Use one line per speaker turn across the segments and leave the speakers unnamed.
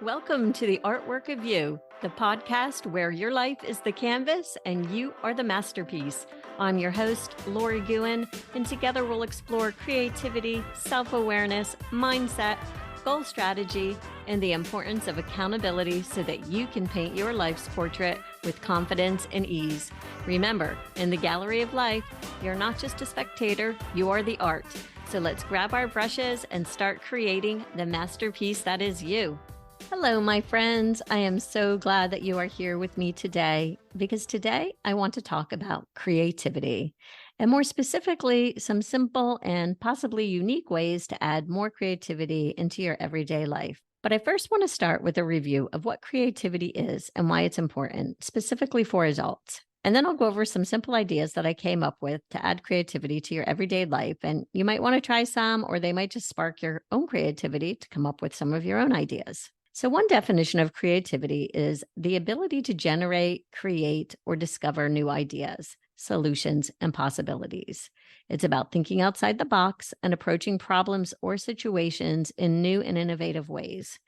Welcome to the Artwork of You, the podcast where your life is the canvas and you are the masterpiece. I'm your host, Lori Gouhin, and together we'll explore creativity, self-awareness, mindset, goal strategy, and the importance of accountability so that you can paint your life's portrait with confidence and ease. Remember, in the gallery of life, you're not just a spectator, you are the art. So let's grab our brushes and start creating the masterpiece that is you. Hello, my friends. I am so glad that you are here with me today because today I want to talk about creativity and more specifically, some simple and possibly unique ways to add more creativity into your everyday life. But I first want to start with a review of what creativity is and why it's important, specifically for adults. And then I'll go over some simple ideas that I came up with to add creativity to your everyday life. And you might want to try some, or they might just spark your own creativity to come up with some of your own ideas. So one definition of creativity is the ability to generate, create, or discover new ideas, solutions, and possibilities. It's about thinking outside the box and approaching problems or situations in new and innovative ways.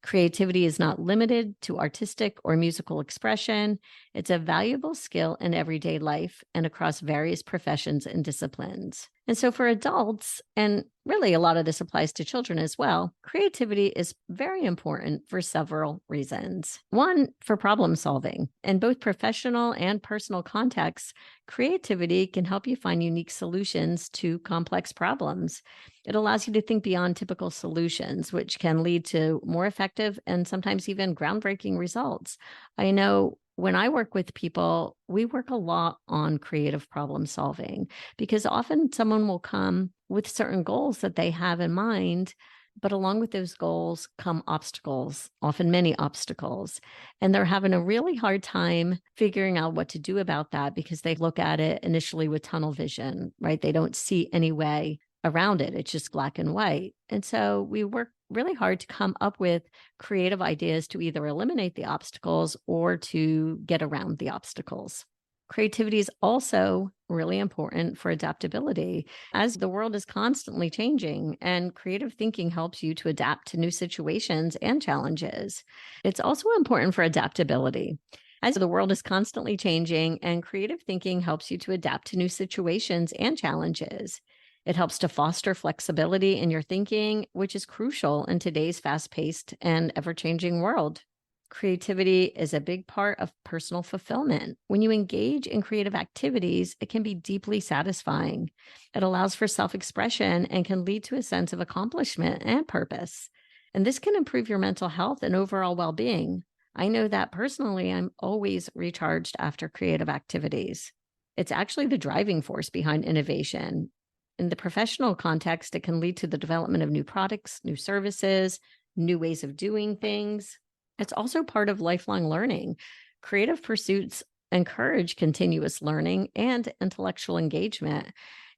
Creativity is not limited to artistic or musical expression. It's a valuable skill in everyday life and across various professions and disciplines. And so for adults, and really a lot of this applies to children as well, creativity is very important for several reasons. One, for problem solving. In both professional and personal contexts, creativity can help you find unique solutions to complex problems. It allows you to think beyond typical solutions, which can lead to more effective and sometimes even groundbreaking results. I know when I work with people, we work a lot on creative problem solving because often someone will come with certain goals that they have in mind, but along with those goals come obstacles, often many obstacles. And they're having a really hard time figuring out what to do about that because they look at it initially with tunnel vision, right? They don't see any way around it. It's just black and white. And so we work really hard to come up with creative ideas to either eliminate the obstacles or to get around the obstacles. Creativity is also really important for adaptability as the world is constantly changing and creative thinking helps you to adapt to new situations and challenges. It's also important for adaptability as the world is constantly changing and creative thinking helps you to adapt to new situations and challenges. It helps to foster flexibility in your thinking, which is crucial in today's fast-paced and ever-changing world. Creativity is a big part of personal fulfillment. When you engage in creative activities, it can be deeply satisfying. It allows for self-expression and can lead to a sense of accomplishment and purpose. And this can improve your mental health and overall well-being. I know that personally, I'm always recharged after creative activities. It's actually the driving force behind innovation. In the professional context, it can lead to the development of new products, new services, new ways of doing things. It's also part of lifelong learning. Creative pursuits encourage continuous learning and intellectual engagement.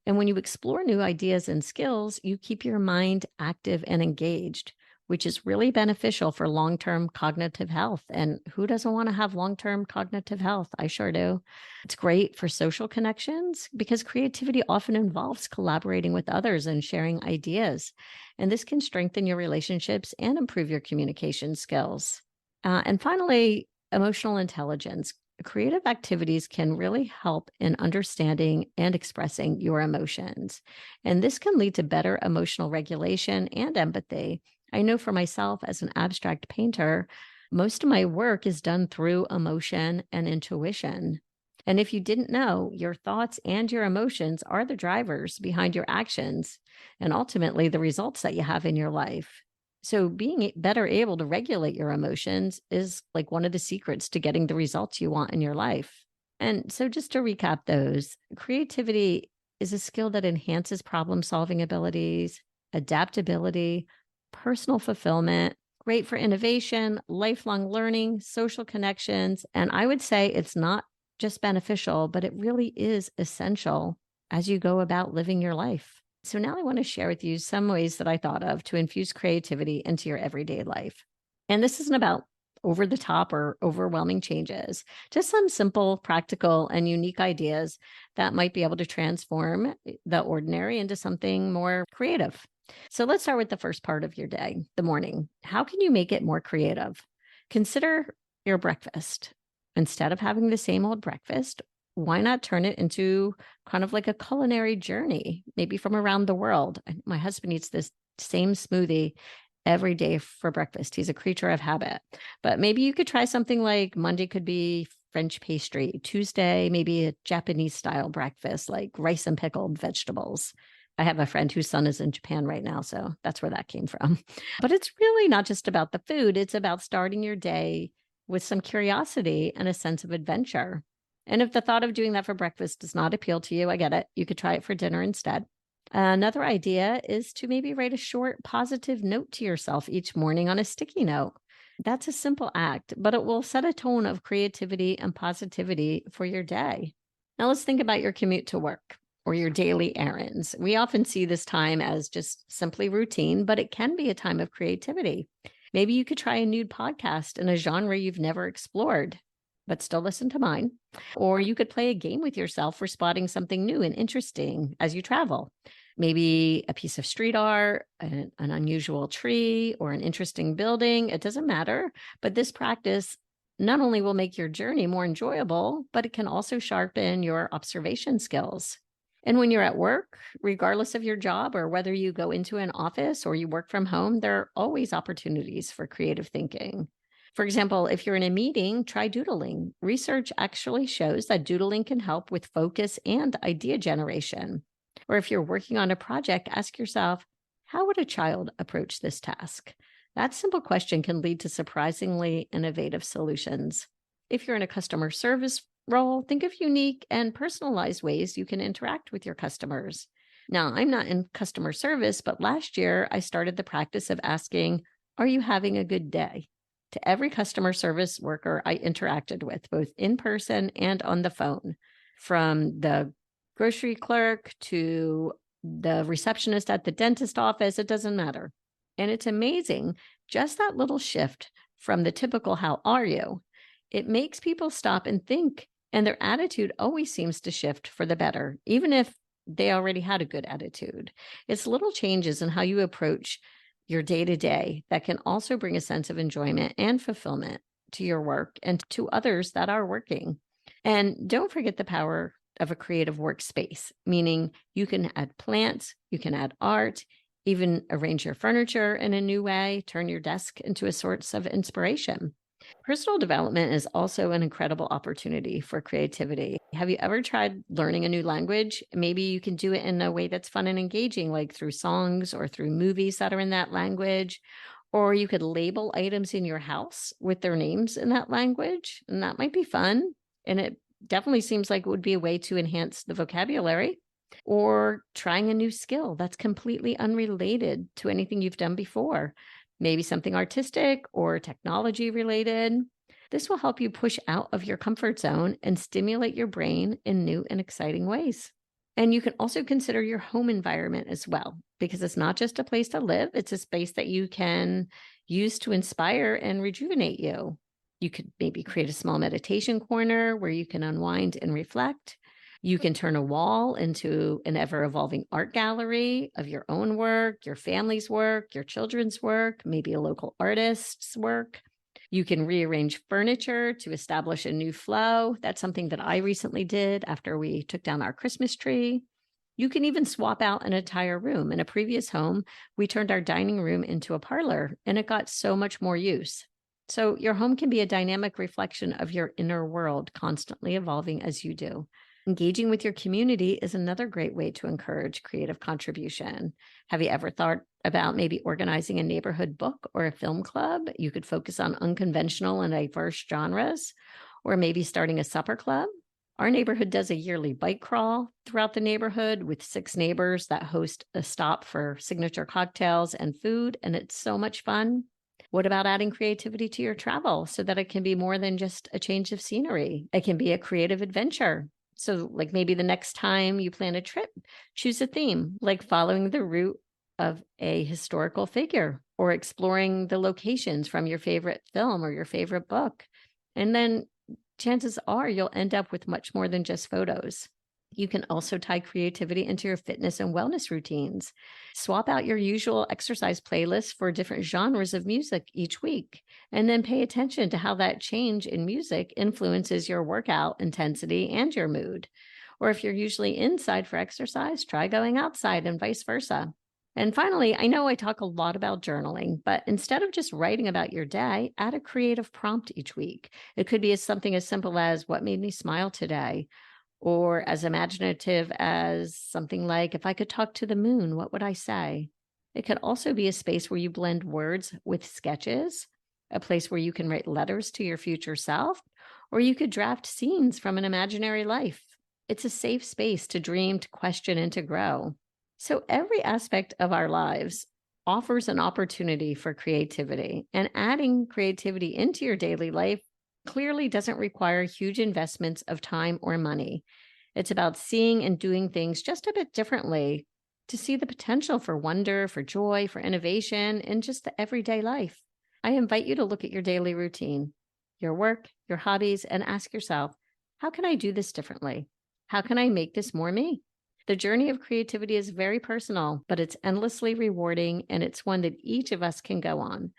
And when you explore new ideas and skills, you keep your mind active and engaged, which is really beneficial for long-term cognitive health. And who doesn't want to have long-term cognitive health? I sure do. It's great for social connections because creativity often involves collaborating with others and sharing ideas. And this can strengthen your relationships and improve your communication skills. And finally, emotional intelligence. Creative activities can really help in understanding and expressing your emotions. And this can lead to better emotional regulation and empathy. I know for myself as an abstract painter, most of my work is done through emotion and intuition. And if you didn't know, your thoughts and your emotions are the drivers behind your actions and ultimately the results that you have in your life. So being better able to regulate your emotions is like one of the secrets to getting the results you want in your life. And so just to recap those, creativity is a skill that enhances problem-solving abilities, adaptability, personal fulfillment, great for innovation, lifelong learning, social connections. And I would say it's not just beneficial, but it really is essential as you go about living your life. So now I want to share with you some ways that I thought of to infuse creativity into your everyday life. And this isn't about over the top or overwhelming changes, just some simple, practical, and unique ideas that might be able to transform the ordinary into something more creative. So let's start with the first part of your day, the morning. How can you make it more creative? Consider your breakfast. Instead of having the same old breakfast, why not turn it into kind of like a culinary journey, maybe from around the world? My husband eats this same smoothie every day for breakfast. He's a creature of habit. But maybe you could try something like Monday could be French pastry, Tuesday, maybe a Japanese style breakfast like rice and pickled vegetables. I have a friend whose son is in Japan right now, so that's where that came from. But it's really not just about the food, it's about starting your day with some curiosity and a sense of adventure. And if the thought of doing that for breakfast does not appeal to you, I get it. You could try it for dinner instead. Another idea is to maybe write a short positive note to yourself each morning on a sticky note. That's a simple act, but it will set a tone of creativity and positivity for your day. Now let's think about your commute to work or your daily errands. We often see this time as just simply routine, but it can be a time of creativity. Maybe you could try a new podcast in a genre you've never explored, but still listen to mine. Or you could play a game with yourself for spotting something new and interesting as you travel. Maybe a piece of street art, an unusual tree, or an interesting building. It doesn't matter. But this practice not only will make your journey more enjoyable, but it can also sharpen your observation skills. And when you're at work, regardless of your job or whether you go into an office or you work from home, there are always opportunities for creative thinking. For example, if you're in a meeting, try doodling. Research actually shows that doodling can help with focus and idea generation. Or if you're working on a project, ask yourself, how would a child approach this task? That simple question can lead to surprisingly innovative solutions. If you're in a customer service role, think of unique and personalized ways you can interact with your customers. Now, I'm not in customer service, but last year I started the practice of asking, are you having a good day? To every customer service worker I interacted with, both in person and on the phone, from the grocery clerk to the receptionist at the dentist office, it doesn't matter. And it's amazing, just that little shift from the typical, how are you? It makes people stop and think, and their attitude always seems to shift for the better, even if they already had a good attitude. It's little changes in how you approach your day-to-day that can also bring a sense of enjoyment and fulfillment to your work and to others that are working. And don't forget the power of a creative workspace, meaning you can add plants, you can add art, even arrange your furniture in a new way, turn your desk into a source of inspiration. Personal development is also an incredible opportunity for creativity. Have you ever tried learning a new language? Maybe you can do it in a way that's fun and engaging, like through songs or through movies that are in that language. Or you could label items in your house with their names in that language, and that might be fun. And it definitely seems like it would be a way to enhance the vocabulary. Or trying a new skill that's completely unrelated to anything you've done before. Maybe something artistic or technology related. This will help you push out of your comfort zone and stimulate your brain in new and exciting ways. And you can also consider your home environment as well, because it's not just a place to live, it's a space that you can use to inspire and rejuvenate you. You could maybe create a small meditation corner where you can unwind and reflect. You can turn a wall into an ever-evolving art gallery of your own work, your family's work, your children's work, maybe a local artist's work. You can rearrange furniture to establish a new flow. That's something that I recently did after we took down our Christmas tree. You can even swap out an entire room. In a previous home, we turned our dining room into a parlor, and it got so much more use. So your home can be a dynamic reflection of your inner world, constantly evolving as you do. Engaging with your community is another great way to encourage creative contribution. Have you ever thought about maybe organizing a neighborhood book or a film club? You could focus on unconventional and diverse genres, or maybe starting a supper club. Our neighborhood does a yearly bike crawl throughout the neighborhood with 6 neighbors that host a stop for signature cocktails and food, and it's so much fun. What about adding creativity to your travel so that it can be more than just a change of scenery? It can be a creative adventure. So like maybe the next time you plan a trip, choose a theme, like following the route of a historical figure or exploring the locations from your favorite film or your favorite book. And then chances are you'll end up with much more than just photos. You can also tie creativity into your fitness and wellness routines. Swap out your usual exercise playlist for different genres of music each week, and then pay attention to how that change in music influences your workout intensity and your mood. Or if you're usually inside for exercise, try going outside and vice versa. And finally, I know I talk a lot about journaling, but instead of just writing about your day, add a creative prompt each week. It could be something as simple as what made me smile today, or as imaginative as something like, if I could talk to the moon, what would I say? It could also be a space where you blend words with sketches, a place where you can write letters to your future self, or you could draft scenes from an imaginary life. It's a safe space to dream, to question, and to grow. So every aspect of our lives offers an opportunity for creativity, and adding creativity into your daily life clearly doesn't require huge investments of time or money. It's about seeing and doing things just a bit differently to see the potential for wonder, for joy, for innovation in just the everyday life. I invite you to look at your daily routine, your work, your hobbies, and ask yourself, how can I do this differently? How can I make this more me? The journey of creativity is very personal, but it's endlessly rewarding, and it's one that each of us can go on.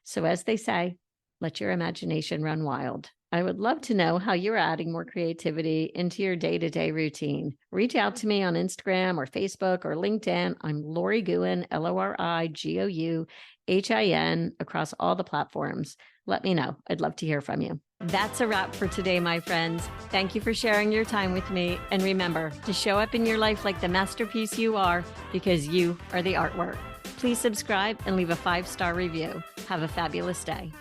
So as they say, let your imagination run wild. I would love to know how you're adding more creativity into your day-to-day routine. Reach out to me on Instagram or Facebook or LinkedIn. I'm Lori Gouhin, LoriGouhin, across all the platforms. Let me know. I'd love to hear from you. That's a wrap for today, my friends. Thank you for sharing your time with me. And remember to show up in your life like the masterpiece you are, because you are the artwork. Please subscribe and leave a 5-star review. Have a fabulous day.